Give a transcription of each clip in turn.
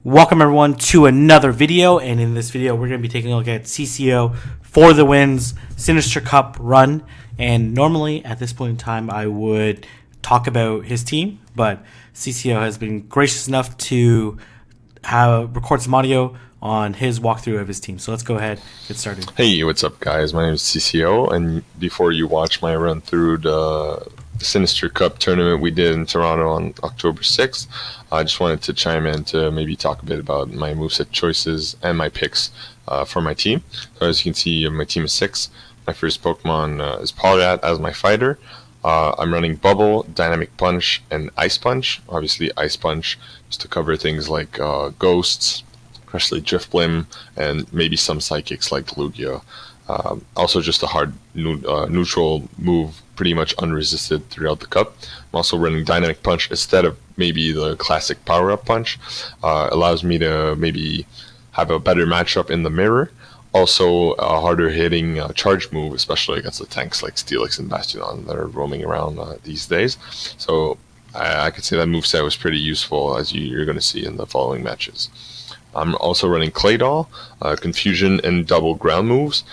Welcome everyone to another video, and in this video we're going to be taking a look at CCO for the wins Sinister Cup run. And normally at this point in time I would talk about his team, but CCO has been gracious enough to record some audio on his walkthrough of his team. So let's go ahead and get started. Hey, what's up guys? My name is CCO, and before you watch my run through the Sinister Cup tournament we did in Toronto on October 6th, I just wanted to chime in to maybe talk a bit about my moveset choices and my picks for my team. So as you can see, my team is 6. My first Pokemon is Poliwrath as my fighter. I'm running Bubble, Dynamic Punch, and Ice Punch. Obviously Ice Punch just to cover things like Ghosts, especially Drifblim, and maybe some Psychics like Lugia. Also just a hard neutral move, pretty much unresisted throughout the cup. I'm also running Dynamic Punch instead of maybe the classic power-up punch. Allows me to maybe have a better matchup in the mirror. Also a harder hitting charge move, especially against the tanks like Steelix and Bastion that are roaming around these days. So I could say that moveset was pretty useful, as you're going to see in the following matches. I'm also running Claydol, Confusion, and double ground moves.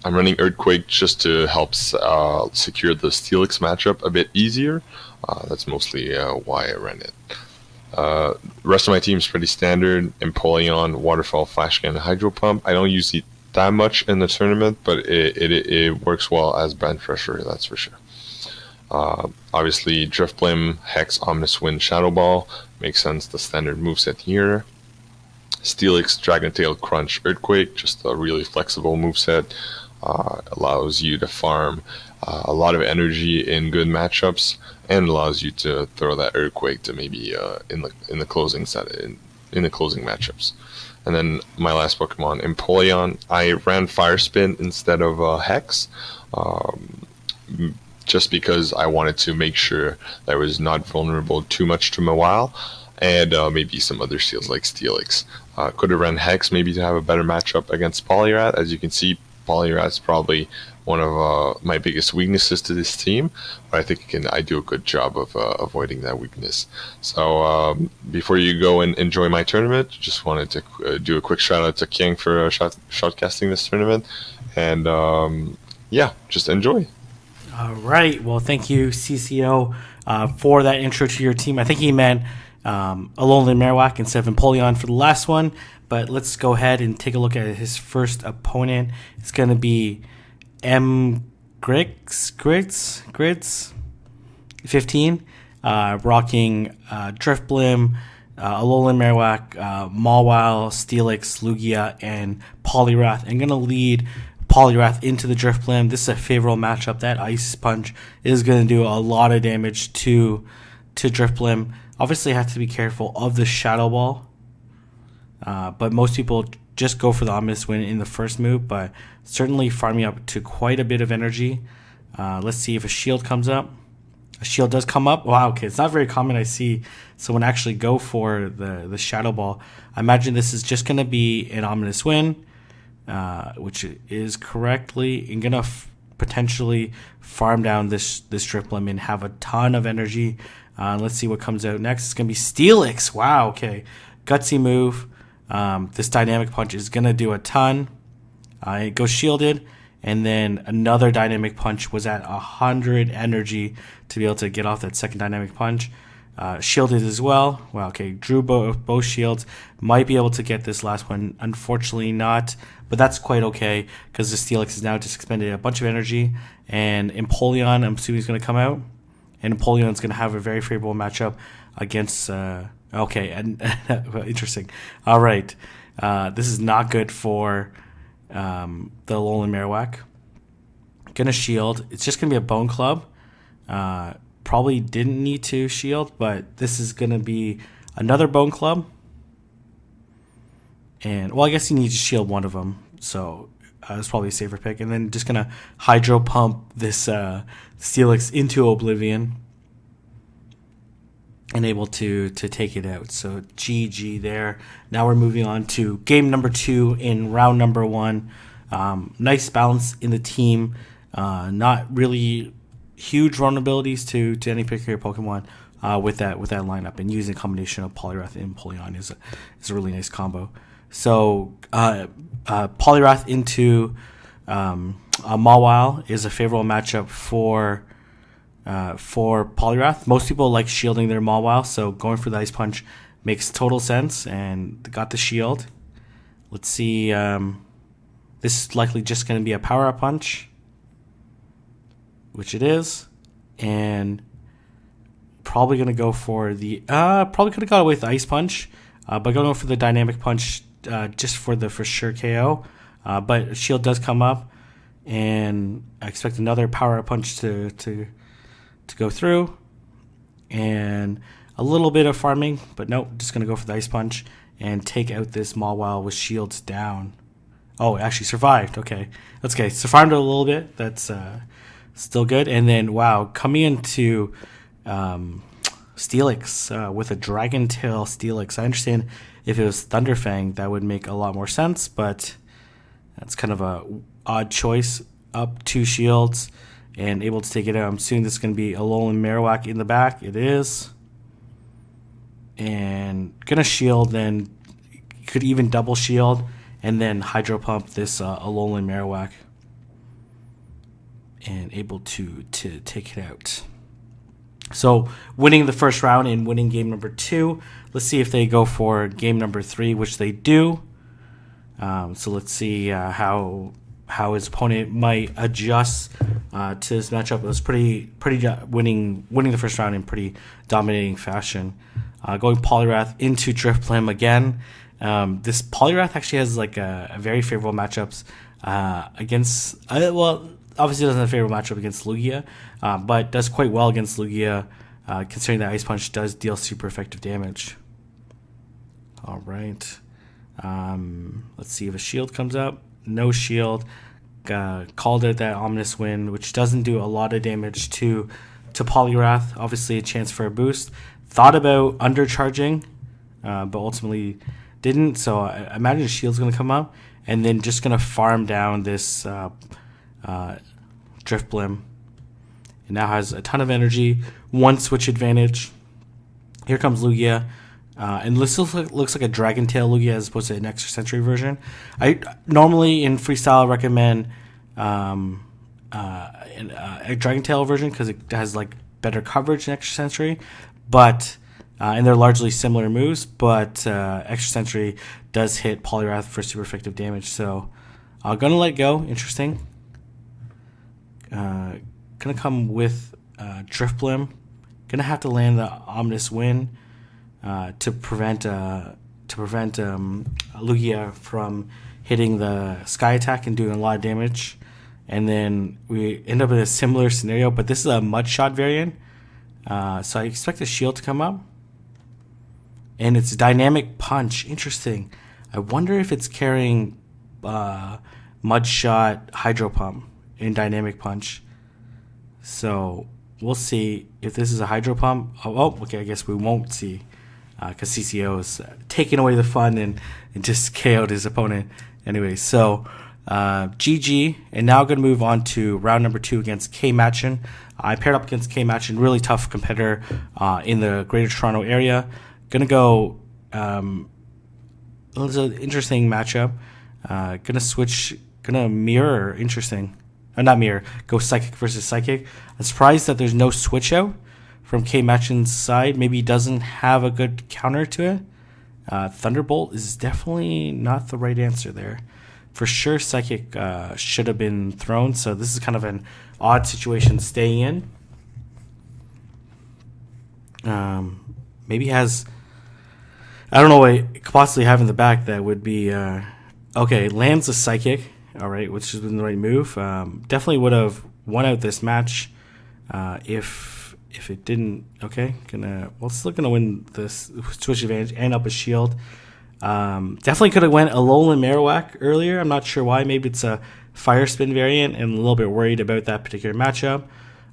I'm running Earthquake just to help secure the Steelix matchup a bit easier. That's mostly why I ran it. The rest of my team is pretty standard. Empoleon, Waterfall, Flash Cannon, Hydro Pump. I don't use it that much in the tournament, but it works well as Brand Fresher, that's for sure. Obviously, Drifblim, Hex, Ominous Wind, Shadow Ball. Makes sense, the standard moveset here. Steelix, Dragon Tail, Crunch, Earthquake, just a really flexible moveset. Allows you to farm a lot of energy in good matchups, and allows you to throw that Earthquake to maybe in the closing matchups. And then my last Pokemon, Empoleon, I ran Fire Spin instead of Hex, just because I wanted to make sure that I was not vulnerable too much to Mawile, and maybe some other seals like Steelix. Could have run Hex maybe to have a better matchup against Poliwrath. As you can see, Poliwrath is probably one of my biggest weaknesses to this team, but I think I do a good job of avoiding that weakness. So before you go and enjoy my tournament, just wanted to do a quick shout out to King for shoutcasting this tournament, and yeah, just enjoy. All right, well, thank you CCO for that intro to your team. I think he meant Alolan Marowak instead of Empoleon for the last one, but let's go ahead and take a look at his first opponent. It's going to be Grids 15, rocking Drifblim, Alolan Marowak, Mawile, Steelix, Lugia, and Poliwrath. I'm going to lead Poliwrath into the Drifblim. This is a favorable matchup. That Ice Punch is going to do a lot of damage to Drifblim. Obviously, I have to be careful of the Shadow Ball, but most people just go for the Ominous Wind in the first move, but certainly farming up to quite a bit of energy. Let's see if a shield comes up. A shield does come up. Wow, okay, it's not very common I see someone actually go for the Shadow Ball. I imagine this is just going to be an Ominous Wind, which is correctly and going to potentially farm down this Drifblim and have a ton of energy. Let's see what comes out next. It's going to be Steelix. Wow, okay. Gutsy move. This Dynamic Punch is going to do a ton. It goes shielded, and then another Dynamic Punch was at 100 energy to be able to get off that second Dynamic Punch. Shielded as well. Wow, okay. Drew both shields. Might be able to get this last one. Unfortunately not, but that's quite okay because the Steelix has now just expended a bunch of energy, and Empoleon, I'm assuming, is going to come out. And Empoleon is going to have a very favorable matchup against... okay, and interesting. All right. This is not good for the Alolan Marowak. Going to shield. It's just going to be a Bone Club. Probably didn't need to shield, but this is going to be another Bone Club. And, well, I guess you need to shield one of them. So it's probably a safer pick. And then just going to Hydro Pump this Steelix into Oblivion and able to take it out. So GG there. Now we're moving on to game number 2 in round number 1. Nice balance in the team. Not really huge vulnerabilities to any particular Pokemon. with that lineup, and using a combination of Poliwrath and Empoleon is a really nice combo. So Poliwrath into Mawile is a favorable matchup for Poliwrath. Most people like shielding their Mawile, so going for the Ice Punch makes total sense, and got the shield. Let's see. This is likely just going to be a Power-Up Punch, which it is, and probably going to go for the probably could have got away with the Ice Punch, but going to go for the Dynamic Punch just for the for sure KO. But shield does come up, and I expect another Power-Up Punch to go through, and a little bit of farming, but nope, just going to go for the Ice Punch and take out this Mawile with shields down. Oh, it actually survived. Okay. That's okay. Survived a little bit. That's still good. And then, wow, coming into Steelix with a Dragon Tail Steelix. I understand if it was Thunderfang, that would make a lot more sense, but that's kind of a odd choice. Up 2 shields and able to take it out. I'm assuming this is going to be Alolan Marowak in the back. It is. And gonna shield, then could even double shield, and then Hydro Pump this Alolan Marowak, and able to take it out. So winning the first round and winning game number 2. Let's see if they go for game number 3, which they do. So let's see how his opponent might adjust to this matchup. It was pretty winning the first round in pretty dominating fashion. Going Poliwrath into Drifblim again. This Poliwrath actually has like a very favorable matchups against. Obviously doesn't have a favorable matchup against Lugia, but does quite well against Lugia, considering that Ice Punch does deal super effective damage. All right. Let's see if a shield comes up. No shield. Called it that Ominous Wind, which doesn't do a lot of damage to Poliwrath. Obviously a chance for a boost. Thought about undercharging, but ultimately didn't. So I imagine shield's going to come up, and then just going to farm down this Drifblim. It now has a ton of energy. 1 switch advantage. Here comes Lugia. And this looks like a Dragon Tail Lugia as opposed to an Extra Sensory version. I normally in freestyle recommend a Dragon Tail version because it has like better coverage than Extra Sensory, but and they're largely similar moves. But Extra Sensory does hit Poliwrath for super effective damage. So I'm gonna let go. Interesting. Gonna come with Drifblim. Gonna have to land the Ominous Wind. To prevent Lugia from hitting the Sky Attack and doing a lot of damage. And then we end up in a similar scenario, but this is a Mudshot variant. So I expect a shield to come up. And it's Dynamic Punch. Interesting. I wonder if it's carrying Mudshot Hydro Pump in Dynamic Punch. So we'll see if this is a Hydro Pump. Oh, okay, I guess we won't see. Because CCO is taking away the fun and just KO'd his opponent. Anyway, so GG. And now going to move on to round number 2 against K Machin. I paired up against K Machin, really tough competitor in the Greater Toronto area. Going to go. It was an interesting matchup. Going to switch. Going to mirror. Interesting. Not mirror. Go Psychic versus Psychic. I'm surprised that there's no switch out from K Machin's side. Maybe he doesn't have a good counter to it. Thunderbolt is definitely not the right answer there. For sure, Psychic should have been thrown, so this is kind of an odd situation staying in. Maybe has... I don't know what it could possibly have in the back that would be... okay, lands a Psychic, all right, which has been the right move. Definitely would have won out this match if it didn't. Okay, still gonna win this switch advantage and up a shield. Definitely could have went Alolan Marowak earlier. I'm not sure why. Maybe it's a Fire Spin variant, and a little bit worried about that particular matchup.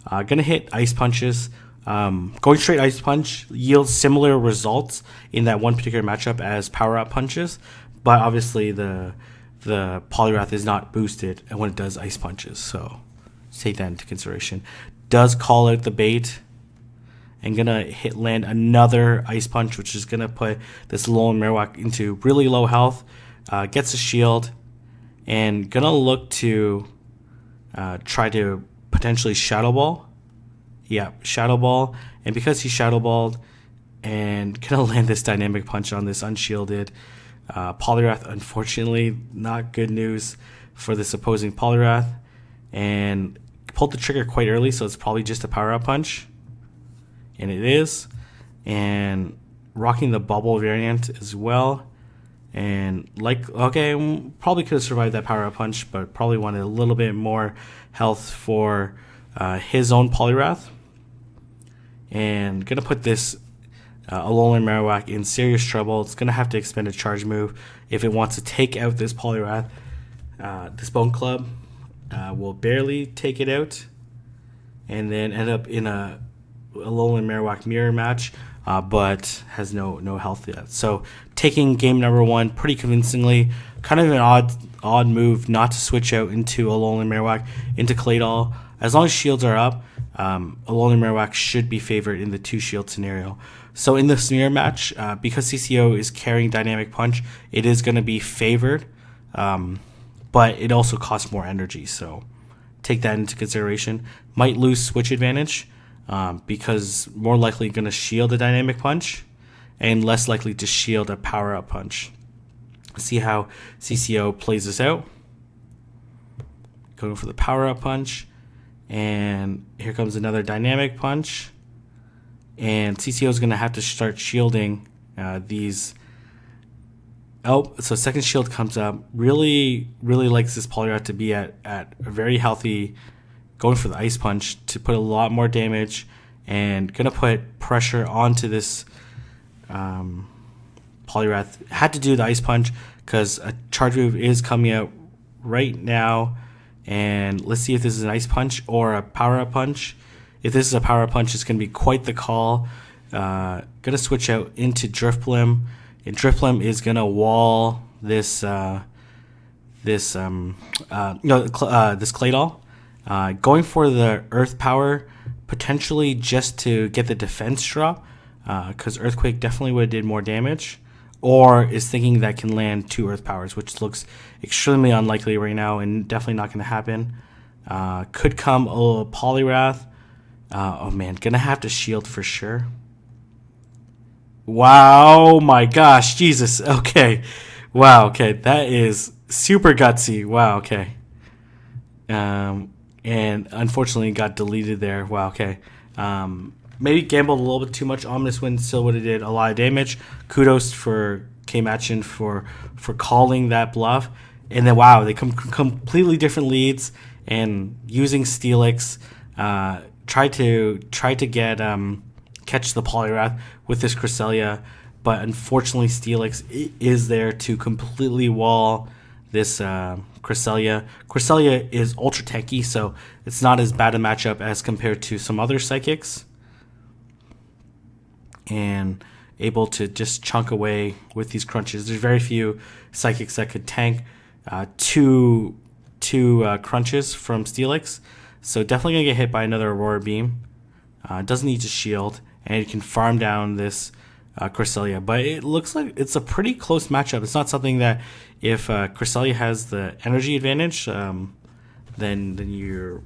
Gonna hit Ice Punches. Going straight Ice Punch yields similar results in that one particular matchup as Power Up Punches, but obviously the Poliwrath is not boosted when it does Ice Punches, so take that into consideration. Does call out the bait. and gonna land another Ice Punch, which is gonna put this Alolan Marowak into really low health. Gets a shield, and gonna look to try to potentially Shadow Ball. Yeah, Shadow Ball, and because he Shadow Balled, and gonna land this Dynamic Punch on this unshielded Poliwrath. Unfortunately, not good news for this opposing Poliwrath, and pulled the trigger quite early, so it's probably just a Power Up Punch, and it is. And rocking the Bubble variant as well, and probably could have survived that Power Up Punch, but probably wanted a little bit more health for his own Poliwrath. And gonna put this Alolan Marowak in serious trouble. It's gonna have to expend a charge move if it wants to take out this Poliwrath. This Bone Club will barely take it out, and then end up in a Alolan Marowak mirror match, but has no health yet. So taking game number 1 pretty convincingly. Kind of an odd move not to switch out into Alolan Marowak into Claydol. As long as shields are up, Alolan Marowak should be favored in the 2 shield scenario. So in this mirror match, because CCO is carrying Dynamic Punch, it is going to be favored, but it also costs more energy. So take that into consideration. Might lose switch advantage because more likely going to shield a Dynamic Punch and less likely to shield a Power Up Punch. See how CCO plays this out. Going for the Power Up Punch. And here comes another Dynamic Punch. And CCO is going to have to start shielding these. Oh, so second shield comes up. Really likes this Poliwrath to be at a very healthy, going for the Ice Punch to put a lot more damage, and going to put pressure onto this Poliwrath. Had to do the Ice Punch because a charge move is coming out right now. And let's see if this is an Ice Punch or a Power Up Punch. If this is a Power Up Punch, it's going to be quite the call. Going to switch out into Drifblim. And Drifblim is going to wall this Claydol. Going for the Earth Power, potentially just to get the defense drop, because Earthquake definitely would have did more damage. Or is thinking that can land 2 Earth Powers, which looks extremely unlikely right now and definitely not going to happen. Could come a Poliwrath. Oh man, gonna have to shield for sure. Wow, my gosh, Jesus. Okay. Wow, okay. That is super gutsy. Wow, okay. And unfortunately got deleted there. Wow, okay. Maybe gambled a little bit too much. Ominous Wind still would have did a lot of damage. Kudos for K-Machin for calling that bluff. And then wow, they come completely different leads, and using Steelix, try to get catch the Poliwrath with this Cresselia, but unfortunately Steelix is there to completely wall this Cresselia. Cresselia is ultra tanky, so it's not as bad a matchup as compared to some other psychics, and able to just chunk away with these crunches. There's very few psychics that could tank two crunches from Steelix, so definitely gonna get hit by another Aurora Beam. Doesn't need to shield, and it can farm down this Cresselia. But it looks like it's a pretty close matchup. It's not something that if Cresselia has the energy advantage, then you're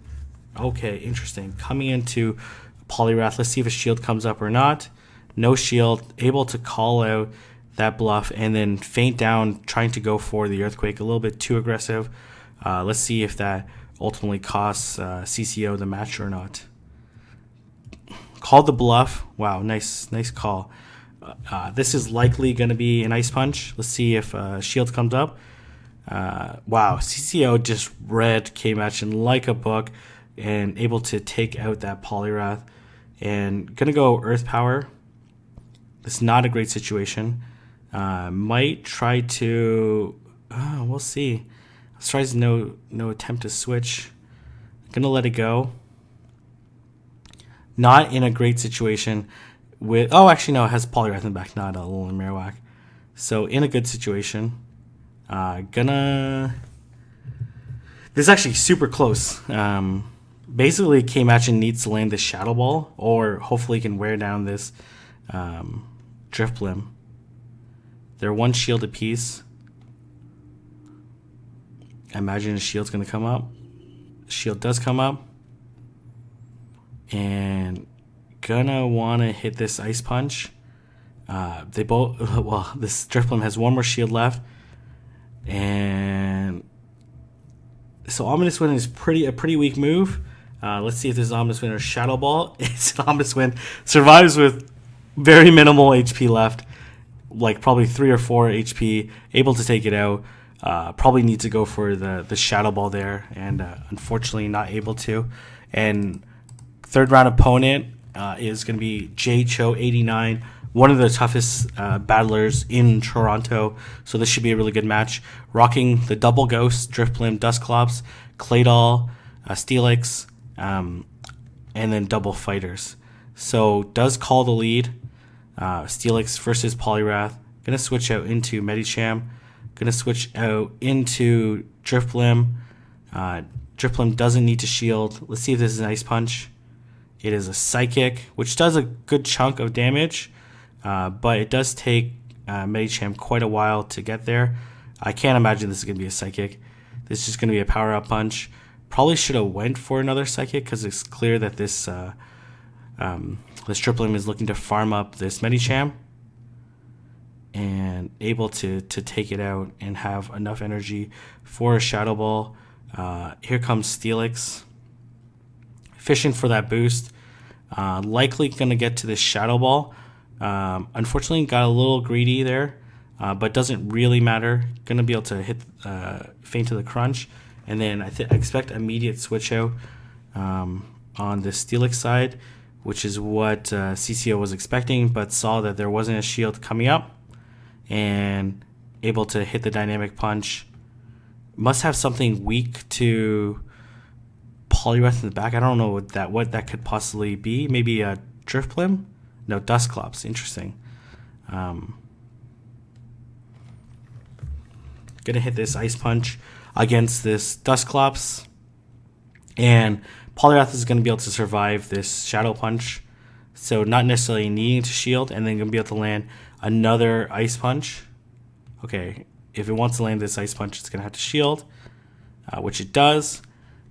okay. Interesting. Coming into Poliwrath, let's see if a shield comes up or not. No shield, able to call out that bluff and then feint down, trying to go for the Earthquake. A little bit too aggressive. Let's see if that ultimately costs CCO the match or not. Called the bluff. Wow, nice call. This is likely going to be an Ice Punch. Let's see if shield comes up. Wow, CCO just read K-Machin like a book and able to take out that Poliwrath. And going to go Earth Power. This is not a great situation. Might try to... we'll see. Let's try no attempt to switch. Going to let it go. Not in a great situation with... Oh, actually, no, it has Poliwrath in the back, not a Alolan Marowak. So, in a good situation. This is actually super close. basically K-Matchin needs to land this Shadow Ball, or hopefully can wear down this Drifblim. They're one shield apiece. I imagine a shield's going to come up. Shield does come up. And gonna want to hit this Ice Punch. They both... Well, this Drifblim has one more shield left. And... So Ominous Wind is a pretty weak move. Let's see if this is Ominous Wind or Shadow Ball. It's an Ominous Wind. Survives with very minimal HP left. Like probably 3 or 4 HP. Able to take it out. Probably need to go for the Shadow Ball there. And unfortunately not able to. And third round opponent is going to be JCho89. One of the toughest battlers in Toronto. So this should be a really good match. Rocking the double Ghost, Drifblim, Dusclops, Claydol, Steelix, and then double Fighters. So does call the lead. Steelix versus Poliwrath. Going to switch out into Medicham. Going to switch out into Drifblim. Drifblim doesn't need to shield. Let's see if this is an Ice Punch. It is a Psychic, which does a good chunk of damage. But it does take Medicham quite a while to get there. I can't imagine this is going to be a Psychic. This is just going to be a power-up punch. Probably should have went for another Psychic because it's clear that this Drifblim is looking to farm up this Medicham and able to take it out and have enough energy for a Shadow Ball. Here comes Steelix. Fishing for that boost. Likely going to get to this Shadow Ball. Unfortunately, got a little greedy there, but doesn't really matter. Going to be able to hit feint to the crunch. And then I expect immediate switch out on the Steelix side, which is what CCO was expecting, but saw that there wasn't a shield coming up and able to hit the dynamic punch. Must have something weak to Poliwrath in the back. I don't know what that could possibly be. Maybe a Drifblim? No, Dusclops. Interesting. Gonna hit this Ice Punch against this Dusclops. And Poliwrath is going to be able to survive this Shadow Punch. So not necessarily needing to shield, and then going to be able to land another Ice Punch. Okay, if it wants to land this Ice Punch, it's going to have to shield, which it does.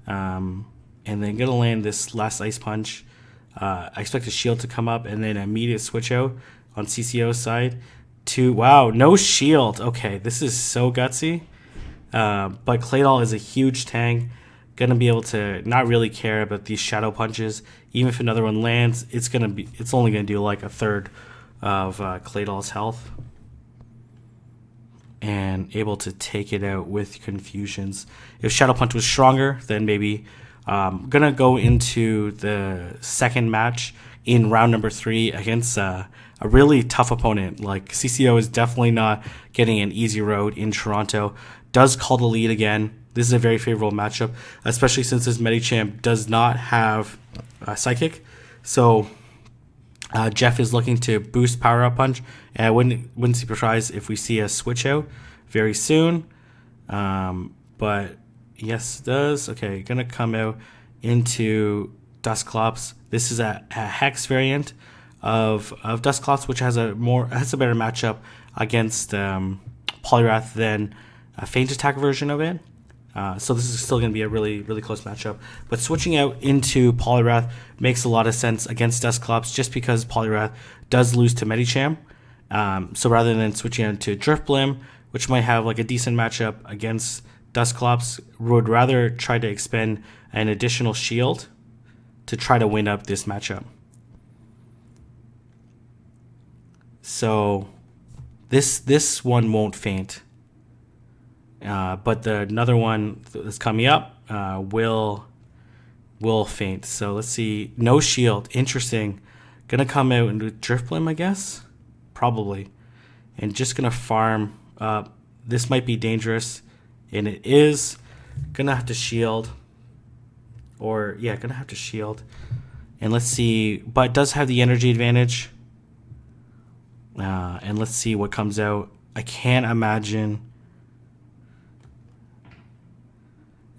And then going to land this last Ice Punch. I expect a shield to come up, and then an immediate switch out on CCO's side. Wow, no shield. Okay, this is so gutsy. But Claydol is a huge tank. Gonna be able to not really care about these Shadow Punches. Even if another one lands, it's only gonna do like a third of Claydol's health, and able to take it out with Confusions. If Shadow Punch was stronger, then maybe. Gonna go into the second match in round number 3 against a really tough opponent. Like CCO is definitely not getting an easy road in Toronto. Does call the lead again. This is a very favorable matchup, especially since this Medicham does not have Psychic. So Jeff is looking to boost Power Up Punch, and I wouldn't be surprised if we see a switch out very soon. But yes, it does. Okay, gonna come out into Dusclops. This is a Hex variant of Dusclops, which has a better matchup against Poliwrath than a Feint Attack version of it. So this is still going to be a really, really close matchup. But switching out into Poliwrath makes a lot of sense against Dusclops just because Poliwrath does lose to Medicham. So rather than switching out to Drifblim, which might have like a decent matchup against Dusclops, would rather try to expend an additional shield to try to win up this matchup. So this one won't faint. But another one that's coming up will faint. So let's see. No shield. Interesting. Gonna come out and do Drifblim, I guess? Probably. And just gonna farm up. This might be dangerous. And it is. Gonna have to shield. Gonna have to shield. And let's see. But it does have the energy advantage. And let's see what comes out. I can't imagine...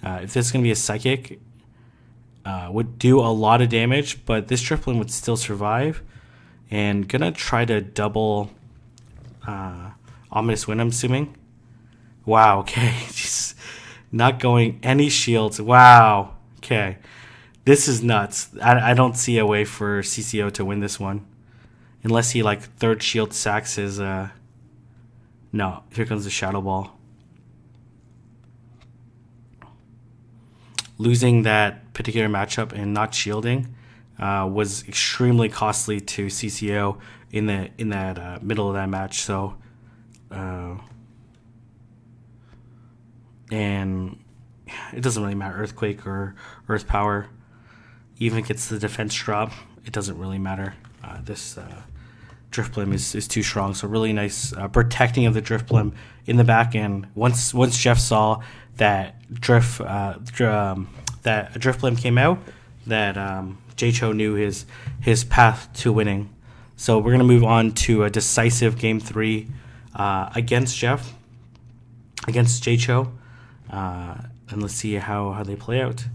if this is going to be a Psychic, would do a lot of damage, but this Drifblim would still survive. And gonna try to double Ominous Wind, I'm assuming. Wow, okay. Just not going any shields. Wow. Okay. This is nuts. I don't see a way for CCO to win this one. Unless he like third shield sacks his no, here comes the Shadow Ball. Losing that particular matchup and not shielding was extremely costly to CCO in that middle of that match. So, and it doesn't really matter, Earthquake or Earth Power. Even if it gets the defense drop, it doesn't really matter. This Drifblim is too strong. So really nice protecting of the Drifblim in the back end. Once Jeff saw that that Drifblim came out, that J-Cho knew his path to winning. So we're gonna move on to a decisive game 3 against Jeff, against J-Cho, and let's see how they play out.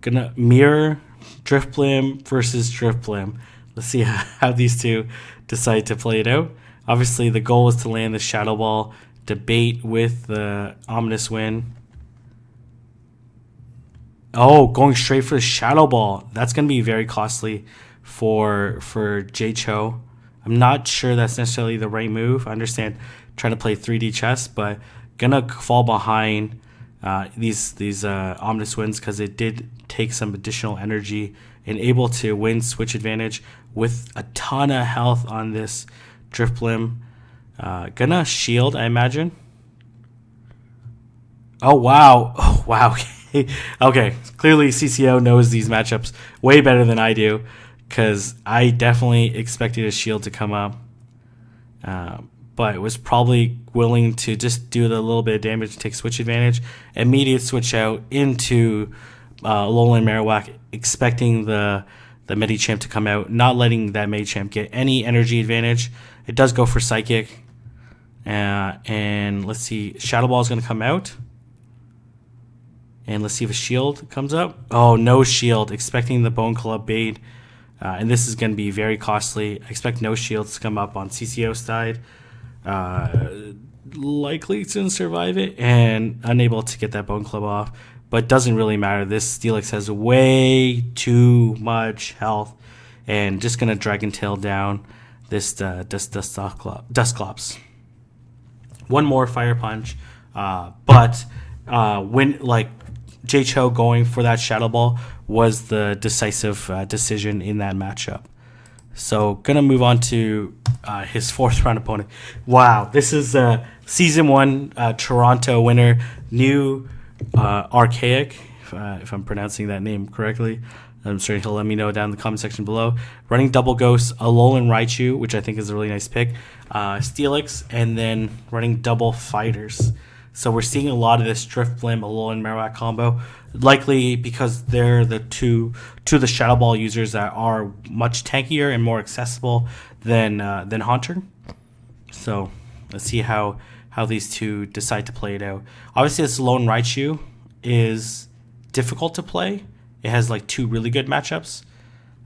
Gonna mirror Drifblim versus Drifblim. Let's see how these two decide to play it out. Obviously, the goal is to land the Shadow Ball, debate with the Ominous Wind. Oh, going straight for the Shadow Ball. That's going to be very costly for J-Cho. I'm not sure that's necessarily the right move. I understand trying to play 3D chess, but going to fall behind these Ominous Winds because it did take some additional energy and able to win switch advantage with a ton of health on this Drifblim. Gonna shield, I imagine. Oh, wow. Oh, wow. Okay, clearly CCO knows these matchups way better than I do because I definitely expected a shield to come up. But was probably willing to just do the little bit of damage to take switch advantage. Immediate switch out into Alolan Marowak, expecting the Medicham to come out, not letting that Medicham get any energy advantage. It does go for Psychic. And let's see, Shadow Ball is going to come out. And let's see if a shield comes up. Oh, no shield, expecting the Bone Club bait. And this is going to be very costly. I expect no shields to come up on CCO side. Likely to survive it and unable to get that Bone Club off. But doesn't really matter. This Steelix has way too much health. And just going to Dragon Tail down this Dusclops. One more Fire Punch. But when like J-Cho going for that Shadow Ball was the decisive decision in that matchup. So gonna move on to his 4th round opponent. Wow, this is Season 1 Toronto winner, new Archaic, if I'm pronouncing that name correctly. I'm sure he'll let me know down in the comment section below. Running Double Ghost, Alolan Raichu, which I think is a really nice pick, Steelix, and then running Double Fighters. So we're seeing a lot of this Drifblim, Alolan Marowak combo, likely because they're the two the Shadow Ball users that are much tankier and more accessible than Haunter. So let's see how these two decide to play it out. Obviously, this Alolan Raichu is difficult to play. It has like 2 really good matchups,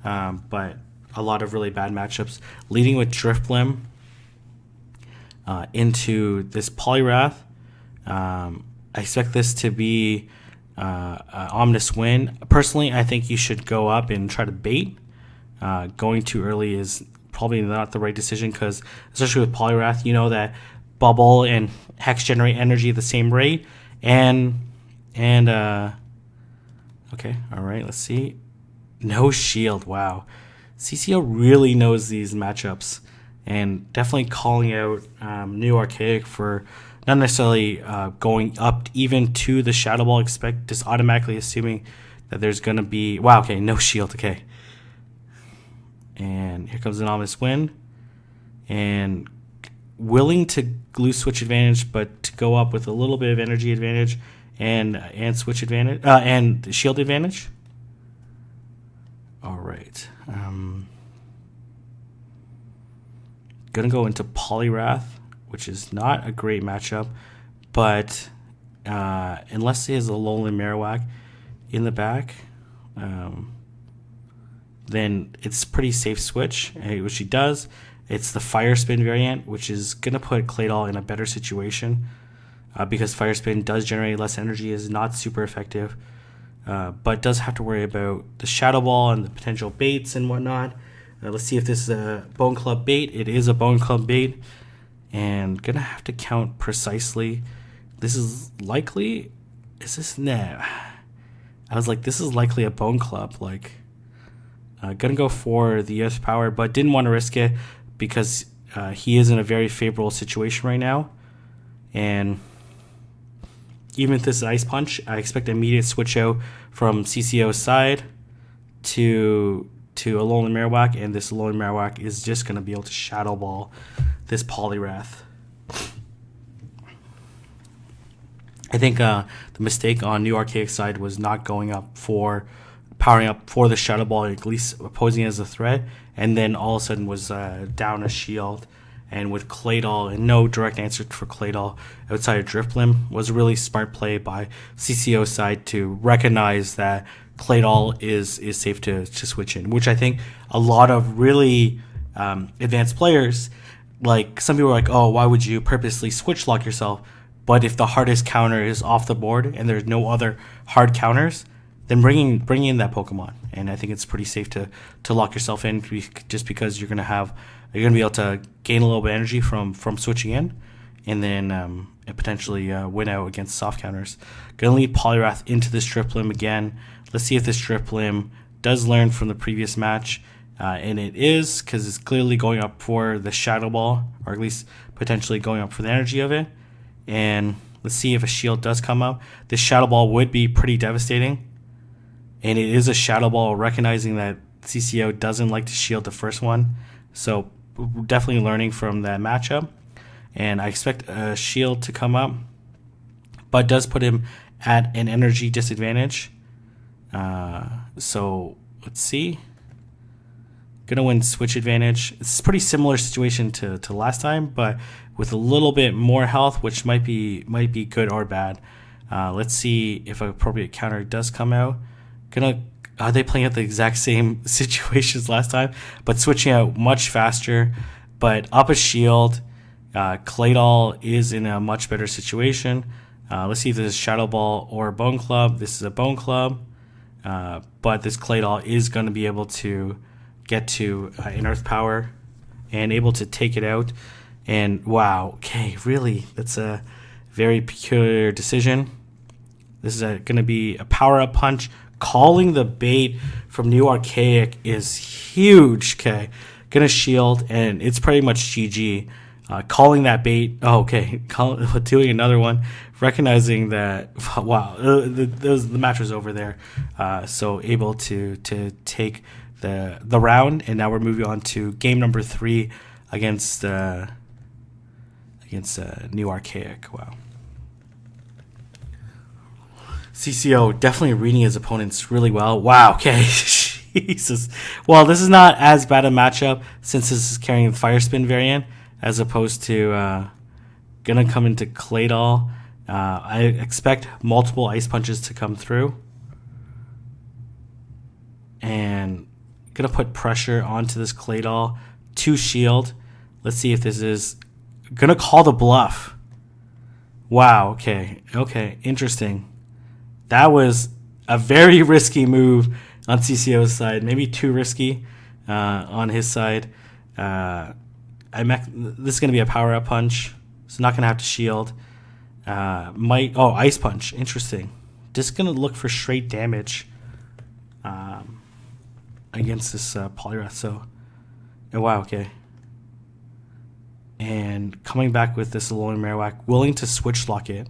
but a lot of really bad matchups. Leading with Drifblim into this Poliwrath. I expect this to be Ominous Wind. Personally, I think you should go up and try to bait. Going too early is probably not the right decision because, especially with Poliwrath, you know that Bubble and Hex generate energy at the same rate. Okay, all right, let's see. No shield, wow. CCO really knows these matchups and definitely calling out new Archaic for not necessarily going up even to the Shadow Ball, just automatically assuming that there's going to be... Wow, okay, no shield, okay. And here comes an Ominous Wind. And willing to lose switch advantage, but to go up with a little bit of energy advantage and switch advantage, and shield advantage. All right. Gonna go into Poliwrath, which is not a great matchup, but unless he has a Alolan Marowak in the back, then it's a pretty safe switch, which she does. It's the Fire Spin variant, which is going to put Claydol in a better situation because Fire Spin does generate less energy, is not super effective, but does have to worry about the Shadow Ball and the potential baits and whatnot. Let's see if this is a Bone Club bait. It is a Bone Club bait, and going to have to count precisely. This is likely... Is this... Nah. I was like, this is likely a Bone Club. Like, gonna go for the Earth Power, but didn't want to risk it because he is in a very favorable situation right now. And even if this is Ice Punch, I expect an immediate switch out from CCO's side to Alolan Marowak, and this Alolan Marowak is just gonna be able to Shadow Ball this Poliwrath. I think the mistake on New Archaic side was not going up for powering up for the Shadow Ball, at least posing as a threat, and then all of a sudden was down a shield. And with Claydol, and no direct answer for Claydol outside of Drifblim, was a really smart play by CCO side to recognize that Claydol is safe to switch in, which I think a lot of really advanced players, like some people are like, oh, why would you purposely switch lock yourself? But if the hardest counter is off the board and there's no other hard counters, then bring in that Pokemon. And I think it's pretty safe to lock yourself in just because you're gonna be able to gain a little bit of energy from switching in, and then potentially win out against soft counters. Gonna lead Poliwrath into this Drifblim again. Let's see if this Drifblim does learn from the previous match, and it is, because it's clearly going up for the Shadow Ball, or at least potentially going up for the energy of it. And let's see if a shield does come up. This Shadow Ball would be pretty devastating. And it is a Shadow Ball, recognizing that CCO doesn't like to shield the first one. So definitely learning from that matchup. And I expect a shield to come up, but does put him at an energy disadvantage. So let's see. Gonna win switch advantage. It's a pretty similar situation to last time, but with a little bit more health, which might be good or bad. Let's see if an appropriate counter does come out. Are they playing at the exact same situations last time, but switching out much faster, but up a shield. Claydol is in a much better situation. Let's see if this is Shadow Ball or Bone Club. This is a Bone Club, but this Claydol is going to be able to get to an Earth Power and able to take it out. And wow, okay, really, that's a very peculiar decision. This is going to be a power-up punch. Calling the bait from New Archaic is huge. Okay, gonna shield, and it's pretty much GG. Calling that bait. Oh, okay, doing another one. Recognizing that, wow, the match was over there. So able to take the round, and now we're moving on to game number 3 against New Archaic. Wow. CCO definitely reading his opponents really well. Wow, okay. Jesus. Well, this is not as bad a matchup since this is carrying the Fire Spin variant as opposed to gonna come into Claydol. I expect multiple Ice Punches to come through. And gonna put pressure onto this Claydol to shield. Let's see if this is gonna call the bluff. Wow, okay. Okay, interesting. That was a very risky move on CCO's side, maybe too risky on his side. This is going to be a power-up punch, so not going to have to shield. Ice Punch, interesting. Just going to look for straight damage against this Poliwrath. So, wow, okay. And coming back with this Alolan Marowak, willing to switch lock it.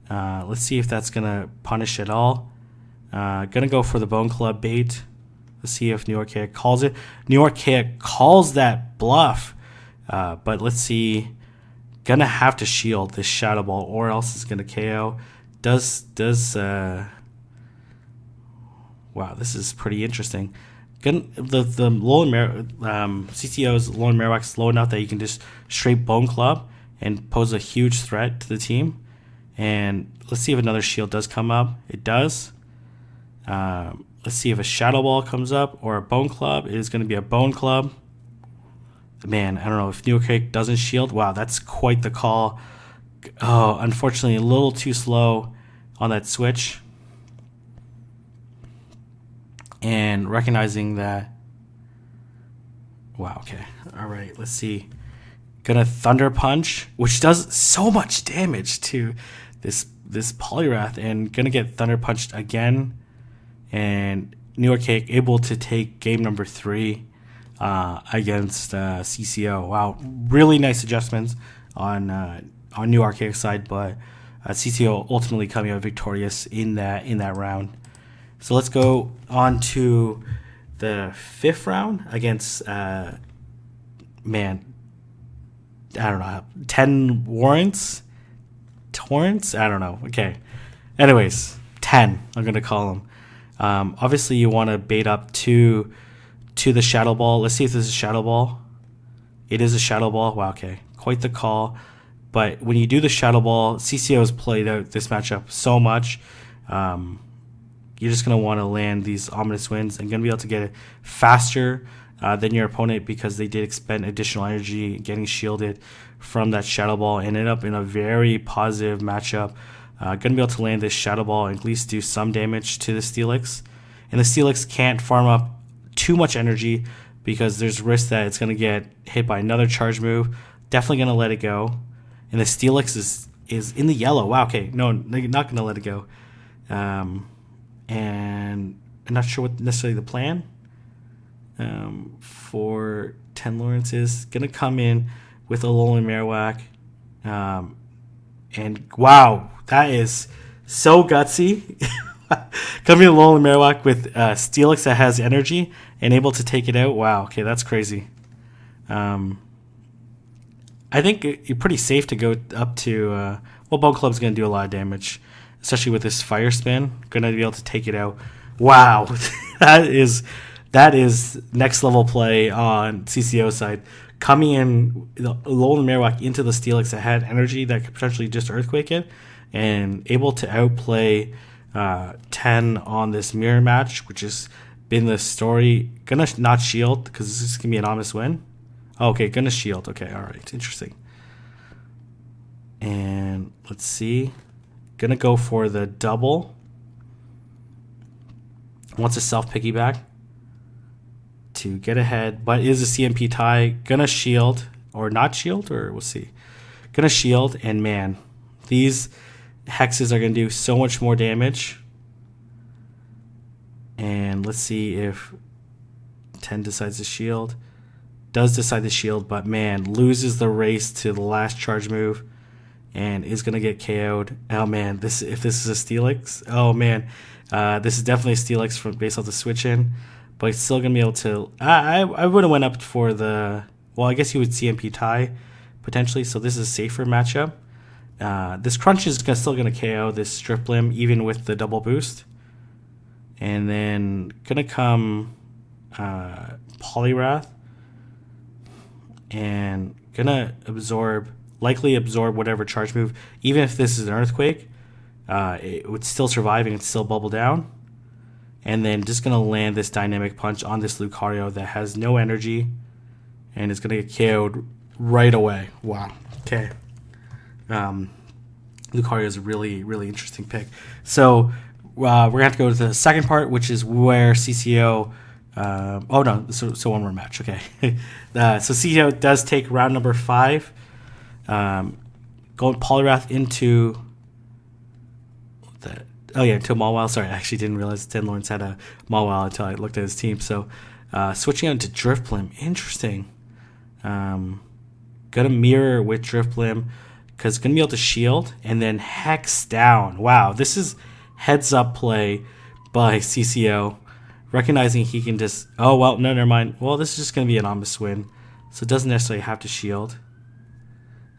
Let's see if that's going to punish at all. Going to go for the Bone Club bait. Let's see if New Archaic calls it. New Archaic calls that bluff. But let's see. Going to have to shield this Shadow Ball or else it's going to KO. Wow, this is pretty interesting. The CCO's Alolan Marowak is low enough that you can just straight Bone Club and pose a huge threat to the team. And let's see if another shield does come up. It does. Let's Let's see if a Shadow Ball comes up or a Bone Club. It is going to be a Bone Club. Man, I don't know if Niantic doesn't shield. Wow, that's quite the call. Oh, unfortunately, a little too slow on that switch. And recognizing that. Wow, okay. All right, let's see. Gonna Thunder Punch, which does so much damage to this Poliwrath, and gonna get Thunder Punched again. And Niantic able to take game number 3 against CCO. Wow, really nice adjustments on Niantic side, but CCO ultimately coming out victorious in that round. So let's go on to the 5th round against I don't know, 10 Warrants? Torrents? I don't know. Okay. Anyways, 10, I'm going to call them. Obviously, you want to bait up to the Shadow Ball. Let's see if this is a Shadow Ball. It is a Shadow Ball. Wow, okay. Quite the call. But when you do the Shadow Ball, CCO has played out this matchup so much. You're just going to want to land these Ominous Winds and going to be able to get it faster than your opponent because they did expend additional energy getting shielded from that Shadow Ball and ended up in a very positive matchup. Going to be able to land this Shadow Ball and at least do some damage to the Steelix. And the Steelix can't farm up too much energy because there's risk that it's going to get hit by another charge move. Definitely going to let it go. And the Steelix is in the yellow. Wow, okay. No, not going to let it go. And I'm not sure what necessarily the plan for 10 Lawrence is. Going to come in with a Alolan Marowak. And wow, that is so gutsy. Coming in Alolan Marowak with Steelix that has energy and able to take it out. Wow, okay, that's crazy. I think you're pretty safe to go up to... Bone Club's going to do a lot of damage, especially with this Fire Spin. Going to be able to take it out. Wow, that is next level play on CCO side. Coming in, the Alolan Marowak into the Steelix that had energy that could potentially just Earthquake it, and able to outplay 10 on this mirror match, which has been the story. Gonna not shield because this is gonna be an honest win. Okay, gonna shield. Okay, all right, interesting. And let's see, gonna go for the double. Wants a self piggyback to get ahead, but is a CMP tie. Gonna shield or not shield, or we'll see. Gonna shield, and man, these hexes are gonna do so much more damage. And let's see if 10 decides to shield. Does decide to shield, but man, loses the race to the last charge move and is gonna get KO'd. Oh man, if this is a Steelix, oh man, this is definitely a Steelix from based off the switch in. But it's still going to be able to... I would have went up for the... Well, I guess you would CMP tie, potentially. So this is a safer matchup. This Crunch is still going to KO this Drifblim, even with the double boost. And then going to come Poliwrath. And going to likely absorb whatever charge move. Even if this is an Earthquake, it would still survive and it's still bubble down. And then just going to land this Dynamic Punch on this Lucario that has no energy and is going to get KO'd right away. Wow. Okay. Lucario is a really, really interesting pick. So we're going to have to go to the second part, which is where CCO... So one more match. Okay. So CCO does take round number 5. Going Poliwrath into... to Mawile. Sorry, I actually didn't realize 10 Lawrence had a Mawile until I looked at his team. So switching on to Drifblim. Interesting. Gonna mirror with Drifblim because gonna be able to shield and then Hex down. Wow, this is heads up play by CCO. Recognizing he can just... Oh, well, no, never mind. Well, this is just gonna be an Ominous Win. So it doesn't necessarily have to shield.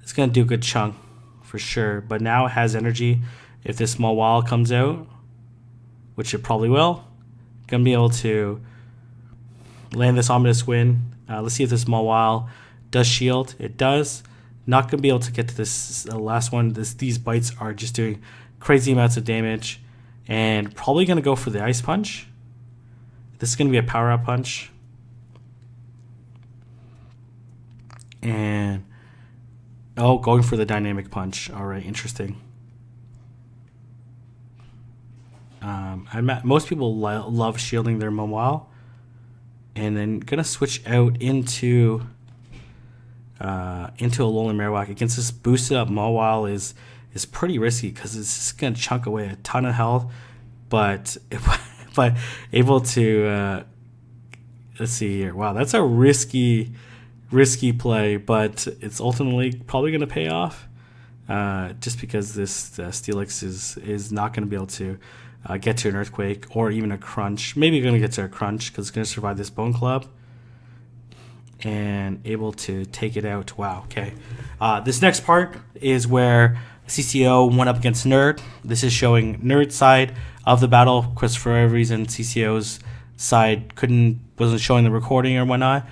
It's gonna do a good chunk for sure. But now it has energy. If this small wall comes out, which it probably will, gonna be able to land this Ominous Win. Let's see if this small wall does shield. It does. Not gonna be able to get to this last one. These bites are just doing crazy amounts of damage, and probably gonna go for the Ice Punch. This is going to be a power-up punch. And, oh, going for the dynamic punch. All right, interesting. Most people love shielding their Mobile. And then going to switch out into a Alolan Marowak. Against this boosted up Mobile is pretty risky because it's just going to chunk away a ton of health. But able to, let's see here. Wow, that's a risky play, but it's ultimately probably going to pay off. Just because this Steelix is not going to be able to get to an Earthquake or even a Crunch. Maybe going to get to a Crunch because it's going to survive this Bone Club. And able to take it out. Wow, okay. This next part is where CCO went up against Nerd. This is showing Nerd's side of the battle, because for whatever reason CCO's side wasn't showing the recording or whatnot.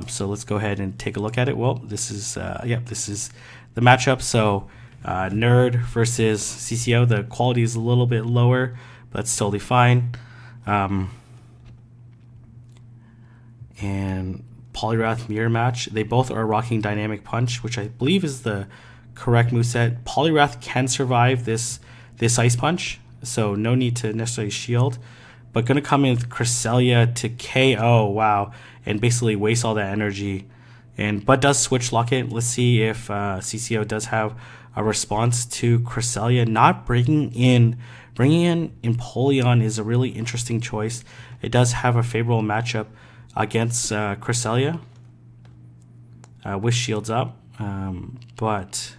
So let's go ahead and take a look at it. Well, this is the matchup. So Nerd versus CCO. The quality is a little bit lower, but that's totally fine. And Poliwrath mirror match. They both are rocking Dynamic Punch, which I believe is the correct moveset. Poliwrath can survive this Ice Punch, so no need to necessarily shield. But going to come in with Cresselia to KO, wow, and basically waste all that energy. But does switch lock it. Let's see if CCO does have a response to Cresselia. Not bringing in Empoleon is a really interesting choice. It does have a favorable matchup against Cresselia with shields up, but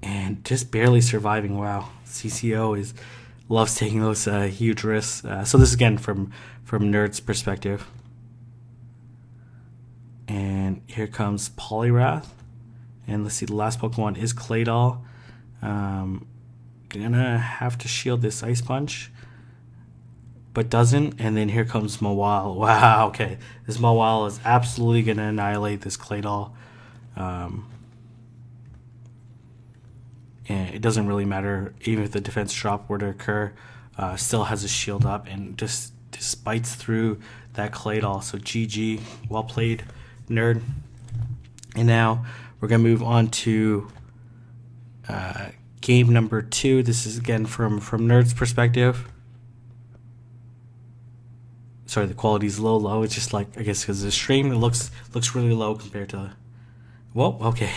and just barely surviving. Wow, CCO loves taking those huge risks. So this is again from Nerd's perspective, and here comes Poliwrath. And let's see, the last Pokemon is Claydol. Gonna have to shield this Ice Punch, but doesn't. And then here comes Mawile. Wow, okay. This Mawile is absolutely gonna annihilate this Claydol. And it doesn't really matter, even if the defense drop were to occur, still has a shield up and just bites through that Claydol. So GG, well played, Nerd. And now we're going to move on to game number 2. This is again from Nerd's perspective. Sorry, the quality is low. It's just like, I guess because the stream, it looks really low compared to... Whoa, okay.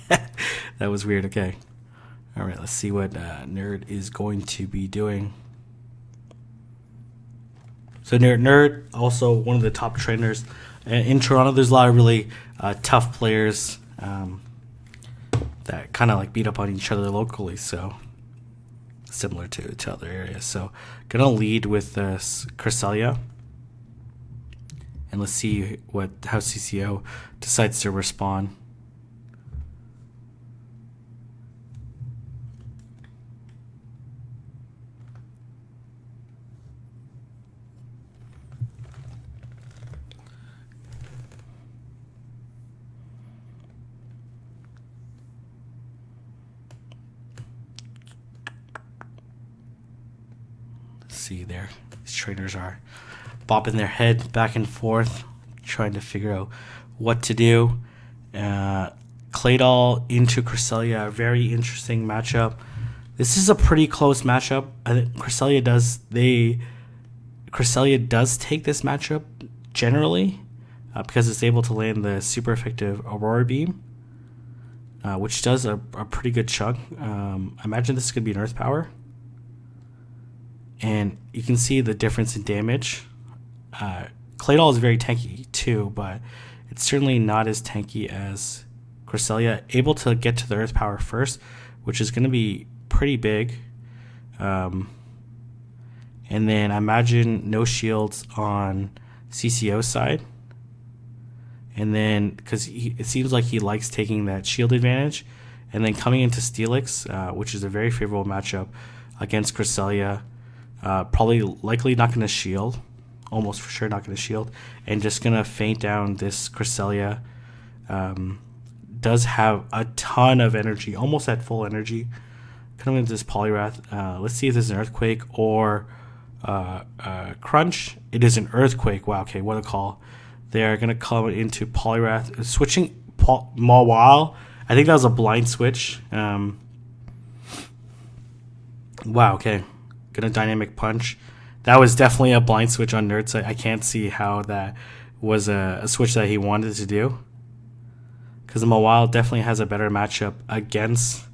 That was weird, okay. All right, let's see what Nerd is going to be doing. So Nerd, also one of the top trainers in Toronto. There's a lot of really tough players that kind of like beat up on each other locally, so similar to other areas. So gonna lead with Cresselia, and let's see how CCO decides to respond. See there, these trainers are bopping their head back and forth, trying to figure out what to do. Claydol into Cresselia, a very interesting matchup. This is a pretty close matchup. I think Cresselia does take this matchup generally because it's able to land the super effective Aurora Beam, which does a pretty good chunk. I imagine this could be an Earth Power. And you can see the difference in damage. Claydol is very tanky too, but it's certainly not as tanky as Cresselia. Able to get to the Earth Power first, which is going to be pretty big. And then I imagine no shields on CCO's side. And then, because it seems like he likes taking that shield advantage. And then coming into Steelix, which is a very favorable matchup against Cresselia. Likely not going to shield, almost for sure not going to shield, and just going to feint down this Cresselia. does have a ton of energy, almost at full energy. Coming into this Poliwrath. Let's see if this is an Earthquake or Crunch. It is an Earthquake. Wow, okay, what a call. They're going to come into Poliwrath. Switching Mawile. I think that was a blind switch. Wow, okay. Going to Dynamic Punch. That was definitely a blind switch on Nerd's side. I can't see how that was a switch that he wanted to do. Because the Mawile definitely has a better matchup against...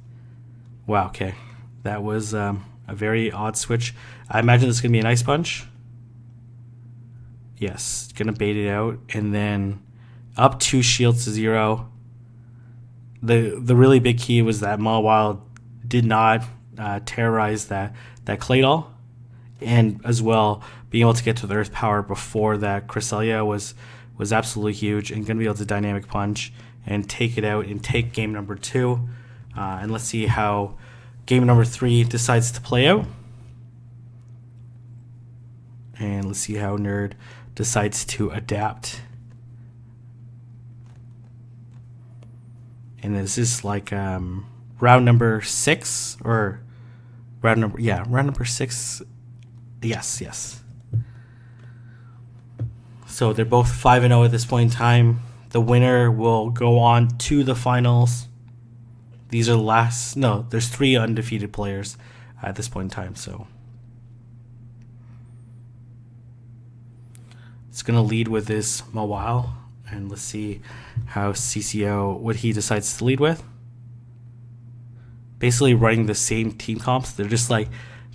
Wow, okay. That was a very odd switch. I imagine this is going to be an Ice Punch. Yes, going to bait it out. And then up 2 shields to 0. The really big key was that Mawile did not terrorize that Claydol. And as well, being able to get to the Earth Power before that Cresselia was absolutely huge. And going to be able to Dynamic Punch and take it out and take game number 2. And let's see how game number 3 decides to play out. And let's see how Nerd decides to adapt. And is this like round number 6 or round number 6? Yes. So they're both 5-0 at this point in time. The winner will go on to the finals. These are the last... No, there's 3 undefeated players at this point in time, so... It's going to lead with this Mawile, and let's see how CCO, what he decides to lead with. Basically running the same team comps. They're just like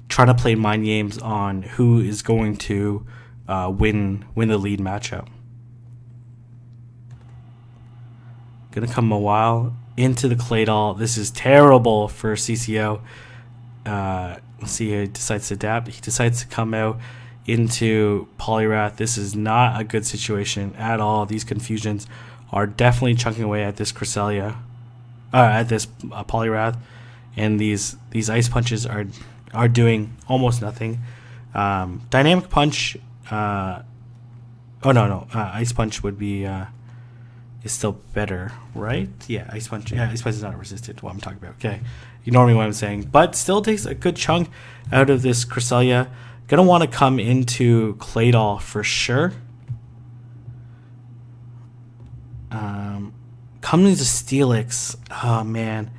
trying to play mind games on who is going to win the lead matchup. Going to come Mawile into the Claydol. This is terrible for CCO. Let's see how he decides to adapt. He decides to come out into Poliwrath. This is not a good situation at all. These confusions are definitely chunking away at this Cresselia, at this Poliwrath, and these Ice Punches are doing almost nothing. Dynamic Punch. Ice Punch would be is still better, right? Yeah, Ice Punch. Yeah, Ice Punch is not resistant to what I'm talking about. Okay, ignore me what I'm saying, but still takes a good chunk out of this Cresselia. Gonna want to come into Claydol for sure. Coming into Steelix. Oh, man.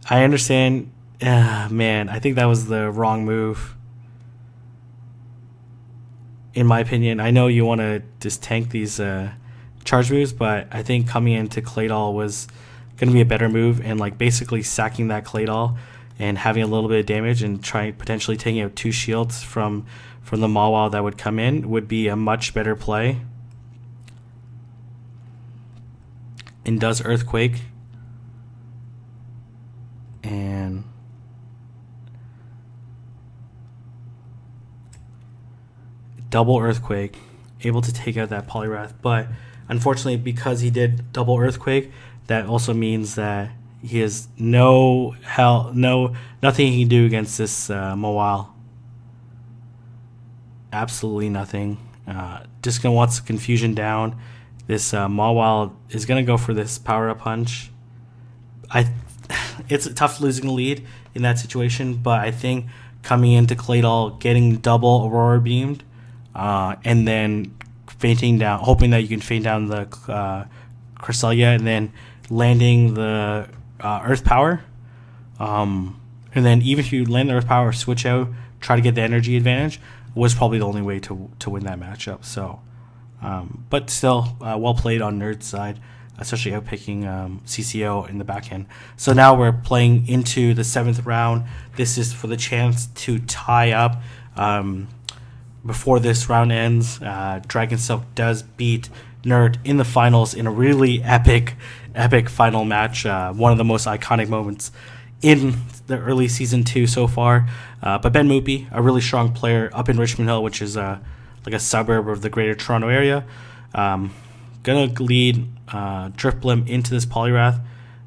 I understand. Man, I think that was the wrong move. In my opinion, I know you want to just tank these charge moves, but I think coming into Claydol was going to be a better move, and like basically sacking that Claydol and having a little bit of damage and potentially taking out 2 shields from the Mawile that would come in would be a much better play. And does Earthquake. And double Earthquake. Able to take out that Poliwrath. But unfortunately, because he did double Earthquake, that also means that he has nothing he can do against this Mawile. Absolutely nothing. Just gonna want some confusion down. This Mawile is gonna go for this Power-Up Punch. It's a tough losing the lead in that situation, but I think coming into Claydol, getting double Aurora Beamed, and then fainting down, hoping that you can feint down the Cresselia, and then landing the Earth Power, and then even if you land the Earth Power, switch out, try to get the energy advantage, was probably the only way to win that matchup. So, but still, well played on Nerd's side, especially outpicking CCO in the back end. So now we're playing into the 7th round. This is for the chance to tie up. Before this round ends, Dragon Silk does beat Nerd in the finals in a really epic final match. One of the most iconic moments in the early season 2 so far. But Ben Moopy, a really strong player up in Richmond Hill, which is like a suburb of the Greater Toronto area. Gonna lead Drifblim into this Poliwrath.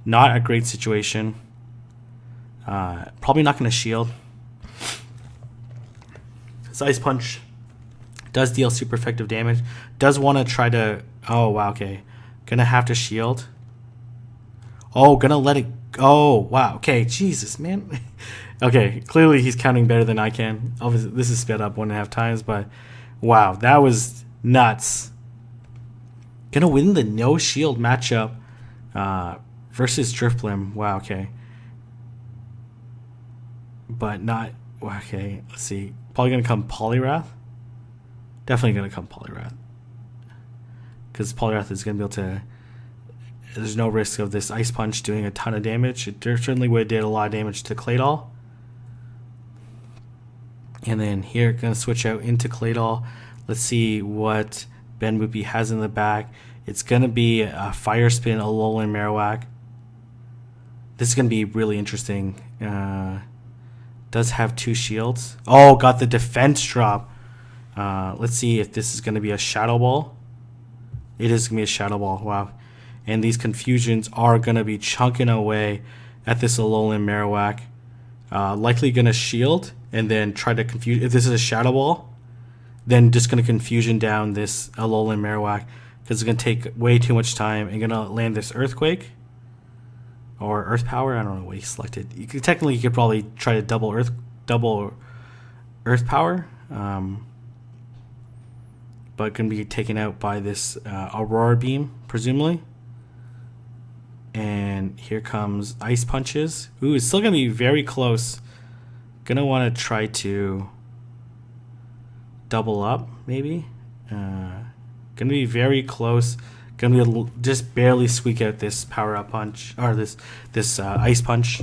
Not a great situation. Probably not gonna shield. His Ice Punch does deal super effective damage. Does want to try to... Oh, wow, okay. Gonna have to shield. Oh, gonna let it. Oh, wow. Okay, Jesus, man. Okay, clearly he's counting better than I can. Obviously, this is sped up 1.5 times, but wow, that was nuts. Gonna win the no shield matchup versus Drifblim. Wow, okay. But not. Okay, let's see. Probably gonna come Poliwrath. Definitely gonna come Poliwrath. Because Poliwrath is gonna be able to. There's no risk of this Ice Punch doing a ton of damage. It certainly would have did a lot of damage to Claydol. And then here, gonna switch out into Claydol. Let's see what Ben Whoopie has in the back. It's gonna be a Fire Spin, Alolan Marowak. This is gonna be really interesting. Does have 2 shields. Oh, got the defense drop. Let's see if this is gonna be a Shadow Ball. It is gonna be a Shadow Ball. Wow. And these confusions are going to be chunking away at this Alolan Marowak. Likely going to shield and then try to confuse. If this is a Shadow Ball, then just going to confusion down this Alolan Marowak because it's going to take way too much time and going to land this Earthquake or Earth Power. I don't know what he selected. You could probably try to double Earth Power. But going to be taken out by this Aurora Beam, presumably. And here comes Ice Punches. Ooh, it's still going to be very close. Going to want to try to double up, maybe. Going to be very close. Going to be just barely squeak out this Power-Up Punch, or this Ice Punch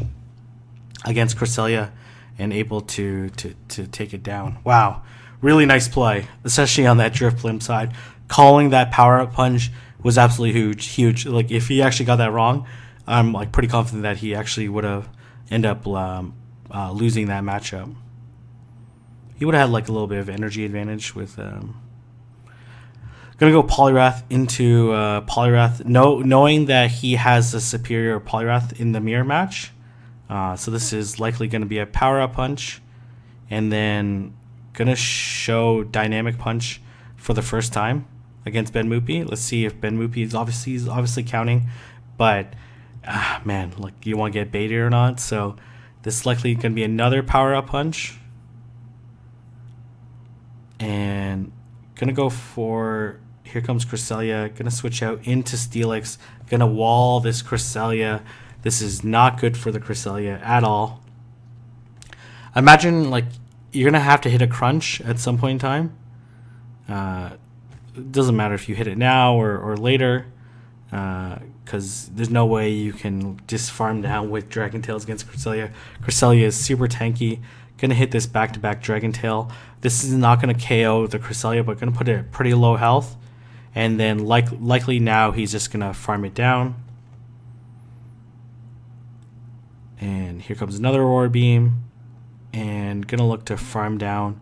against Cresselia and able to take it down. Wow. Really nice play, especially on that Drifblim side. Calling that Power-Up Punch was absolutely huge. Like, if he actually got that wrong, I'm like pretty confident that he actually would have ended up losing that matchup. He would have had like a little bit of energy advantage with. Gonna go Poliwrath into Poliwrath, knowing that he has a superior Poliwrath in the mirror match. So this is likely going to be a Power-Up Punch, and then gonna show Dynamic Punch for the first time against Ben Whoopie. Let's see if Ben Whoopie is obviously counting, but man, like, you want to get baited or not. So this is likely going to be another Power-Up Punch, and gonna go for, here comes Cresselia. Gonna switch out into Steelix. Gonna wall this Cresselia. This is not good for the Cresselia at all. Imagine, like, you're gonna have to hit a crunch at some point in time. It doesn't matter if you hit it now or later, because there's no way you can just farm down with Dragon Tails against Cresselia. Cresselia is super tanky. Gonna hit this back-to-back Dragon Tail. This is not gonna KO the Cresselia, but gonna put it at pretty low health. And then likely now he's just gonna farm it down. And here comes another Aurora Beam. And gonna look to farm down.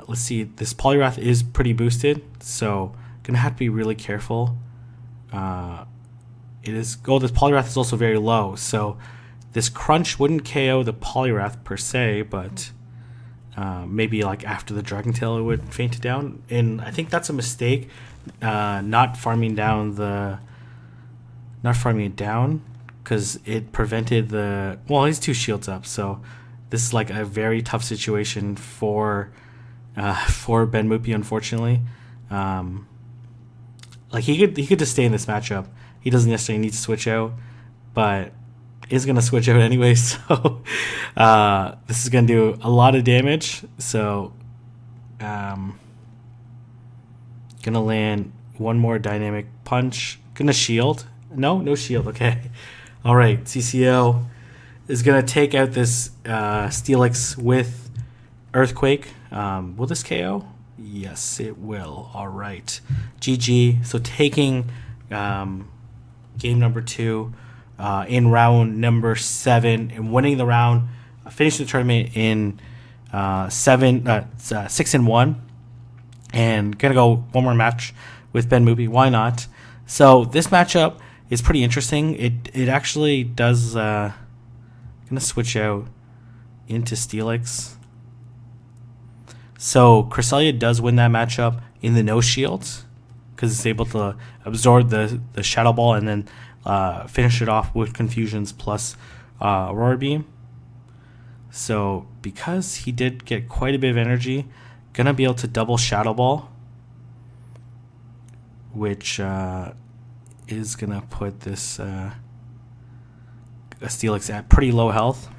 Let's see, this Poliwrath is pretty boosted, so gonna have to be really careful. This Poliwrath is also very low, so this crunch wouldn't KO the Poliwrath per se, but maybe like after the Dragon Tail it would faint it down. And I think that's a mistake, not farming it down, because it prevented the, well, he's 2 shields up, so this is like a very tough situation for Ben Whoopie, unfortunately. Like, he could just stay in this matchup. He doesn't necessarily need to switch out, but is going to switch out anyway. So this is going to do a lot of damage. So going to land one more Dynamic Punch. Going to shield. No shield. Okay. All right. CCO is going to take out this Steelix with Earthquake. Will this KO? Yes, it will. All right. GG. So taking game number 2 in round number 7 and winning the round, finishing the tournament in 6-1, and gonna go one more match with Ben Whoopie. Why not? So this matchup is pretty interesting. It actually does. Gonna switch out into Steelix. So Cresselia does win that matchup in the no shields, because it's able to absorb the Shadow Ball and then finish it off with Confusions plus Aurora Beam. So because he did get quite a bit of energy, gonna be able to double Shadow Ball, which is gonna put this Steelix at pretty low health.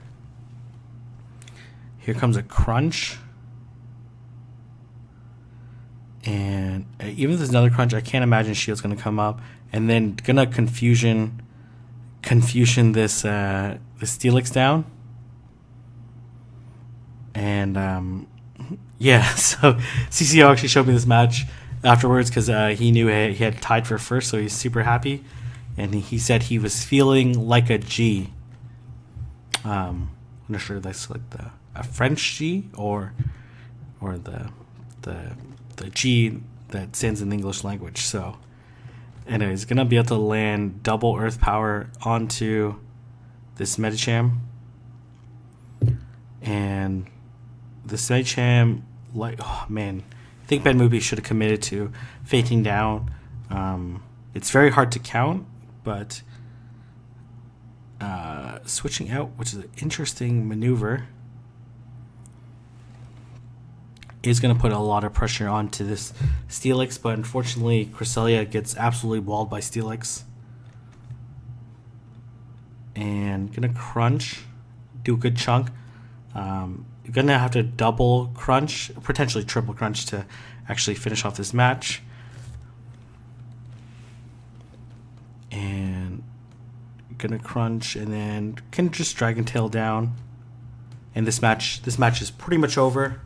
Here comes a Crunch. And even if there's another Crunch, I can't imagine Shield's going to come up. And then gonna Confusion this Steelix down. And yeah, so CCO actually showed me this match afterwards because he knew he had tied for first, so he's super happy. And he said he was feeling like a G. I'm not sure if that's like a French G or the G that stands in the English language. So anyways, gonna be able to land double Earth Power onto this Medicham. And this Medicham, like, oh man, I think Ben Mubi should have committed to faking down. It's very hard to count, but switching out, which is an interesting maneuver, is going to put a lot of pressure onto this Steelix, but unfortunately Cresselia gets absolutely walled by Steelix. And going to Crunch, do a good chunk. You're going to have to double Crunch, potentially triple Crunch to actually finish off this match. And going to Crunch, and then can just Dragon Tail down. And this match is pretty much over.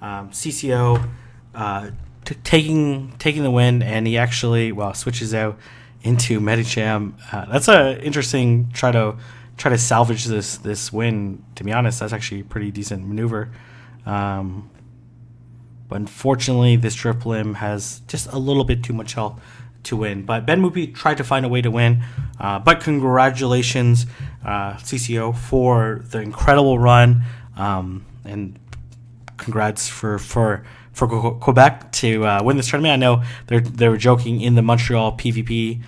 CCO taking the win, and he actually switches out into Medicham. That's a interesting try to salvage this win. To be honest, that's actually a pretty decent maneuver. But unfortunately, this Drift Limb has just a little bit too much health to win. But Ben Mupi tried to find a way to win. But congratulations, CCO, for the incredible run, and congrats for Quebec to win this tournament. I know they were joking in the Montreal PvP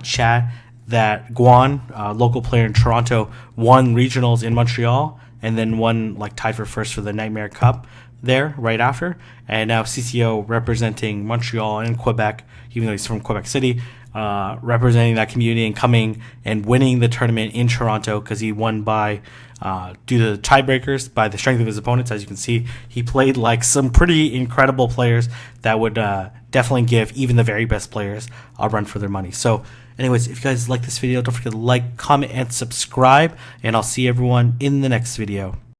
chat that Guan, local player in Toronto, won regionals in Montreal and then won tied for first for the Nightmare Cup there right after. And now CCO representing Montreal and Quebec, even though he's from Quebec City, representing that community and coming and winning the tournament in Toronto because he won by due to the tiebreakers by the strength of his opponents. As you can see, he played like some pretty incredible players that would definitely give even the very best players a run for their money. So anyways, if you guys like this video, don't forget to like, comment, and subscribe, and I'll see everyone in the next video.